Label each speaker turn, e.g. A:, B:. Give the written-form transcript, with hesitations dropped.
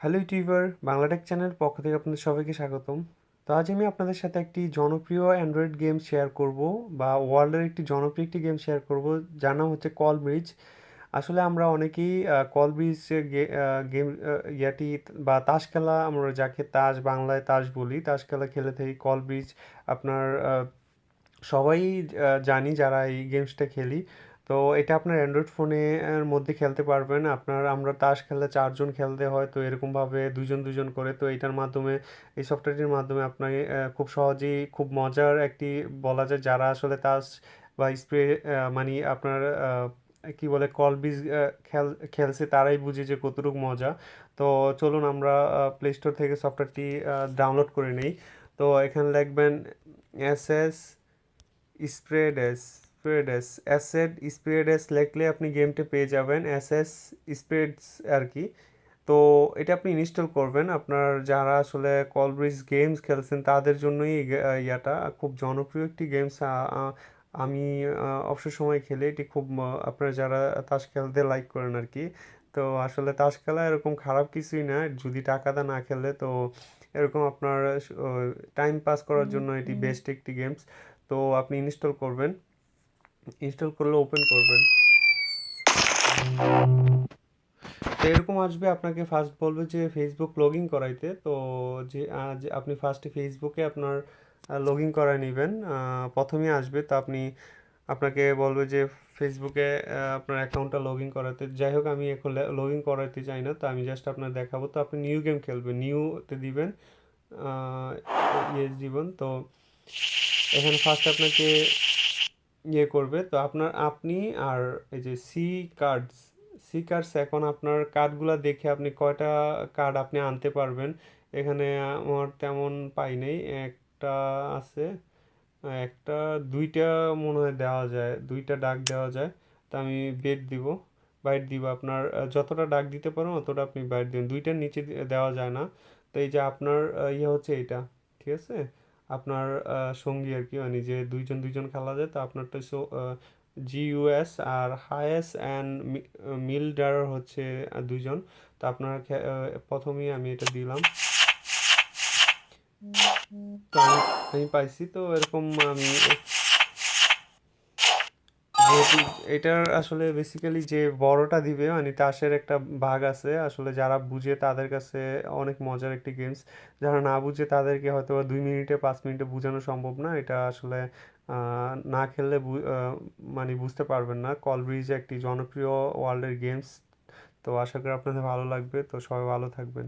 A: Hello YouTuber Bangla Tech channel পক্ষ থেকে আপনাদের সবাইকে স্বাগতম। তো আজ আমি আপনাদের সাথে একটি জনপ্রিয় অ্যান্ড্রয়েড গেম শেয়ার করব, বা ওয়ার্ল্ডের একটি জনপ্রিয় একটি গেম শেয়ার করব, যার নাম হচ্ছে কল ব্রিজ। আসলে আমরা অনেকেই কল ব্রিজ গেম ইয়াটি বা তাস খেলা, আমরা যাকে তাস বাংলায় তাস বলি, তাস খেলা খেলে থাকি। কল ব্রিজ আপনার সবাই জানি যারা এই গেমসটা খেলি। তো এটা আপনার অ্যান্ড্রয়েড ফোনে এর মধ্যে খেলতে পারবেন। আমরা তাস খেললে 4 জন খেলতে হয়, তো এরকমভাবে 2 জন 2 জন করে। তো এটার মাধ্যমে, এই সফটওয়্যারটির মাধ্যমে আপনাকে খুব সহজেই, খুব মজার একটি, বলা যায় যারা আসলে তাস বা স্প্রে মানে আপনার কি বলে কল বীজ খেলছে, তারাই বুঝে যে কতটুকু মজা। তো চলুন আমরা প্লে স্টোর থেকে সফটওয়্যারটি ডাউনলোড করে নেই। তো এখানে লিখবেন এসএস স্প্রেডেস অ্যাসেড স্প্রেডেস লিখলে আপনি গেমটা পেয়ে যাবেন। অ্যাসেস স্প্রেডস আর কি। তো এটা আপনি ইনস্টল করবেন। আপনার যারা আসলে কল ব্রিজ গেমস খেলছেন তাদের জন্যই ইয়াটা খুব জনপ্রিয় একটি গেমস। আমি অবসর সময় খেলে এটি খুব আপনারা যারা তাস খেলতে লাইক করেন আর কি। তো আসলে তাস খেলা এরকম খারাপ কিছুই না, যদি টাকা দা না খেলে। তো এরকম আপনার টাইম পাস করার জন্য এটি বেস্ট একটি গেমস। তো আপনি ইনস্টল করবেন, ইনস্টল করলে ওপেন করবেন। তো এরকম আসবে, আপনাকে ফার্স্ট বলবে যে ফেসবুক লগ ইন করাইতে। তো যে যে আপনি ফার্স্টে ফেসবুকে আপনার লগ ইন করায় নেবেন। প্রথমেই আসবে, তো আপনাকে বলবে যে ফেসবুকে আপনার অ্যাকাউন্টটা লগ ইন করাতে। যাই হোক, আমি এখন লগ ইন করাতে চাই না, তো আমি জাস্ট আপনার দেখাবো। তো আপনি নিউ গেম খেলবেন, নিউতে দিবেন, ইয়েস দিবেন। তো এখানে ফার্স্ট আপনাকে করবে। তো আপনি আর এই যে সি কার্ডস এখন আপনার কার্ডগুলো দেখে আপনি কয়টা কার্ড আপনি আনতে পারবেন। এখানে আমার তেমন পাই নেই, একটা আছে, একটা দুইটা মনে হয় দেওয়া যায়, দুইটা ডাক দেওয়া যায়। তো আমি বাইট দিব। আপনার যতটা ডাক দিতে পারেন অতটা আপনি বাইট দিন, দুইটার নিচে দেওয়া যায় না। তো এই যে আপনার ইয়ে হচ্ছে এইটা, ঠিক আছে, আপনার সঙ্গী আর কি, মানে যে দুইজন দুইজন খেলা যায়। তো আপনারটা জিইউএস আর হায়েস অ্যান্ড মিল্ডার হচ্ছে দুইজন। তো আপনার প্রথমেই আমি এটা দিলাম। তো আমি পাইছি। তো এরকম আমি যেহেতু এটার আসলে বেসিক্যালি যে বড়টা দিবে, মানে তাসের একটা ভাগ আছে, আসলে যারা বুঝে তাদের কাছে অনেক মজার একটি গেমস। যারা না বুঝে তাদেরকে হয়তো বা 2 মিনিটে 5 মিনিটে বোঝানো সম্ভব না। এটা আসলে না খেললে মানে বুঝতে পারবেন না। কল ব্রিজ একটি জনপ্রিয় ওয়ার্ল্ডের গেমস। তো আশা করি আপনাদের ভালো লাগবে। তো সবাই ভালো থাকবেন।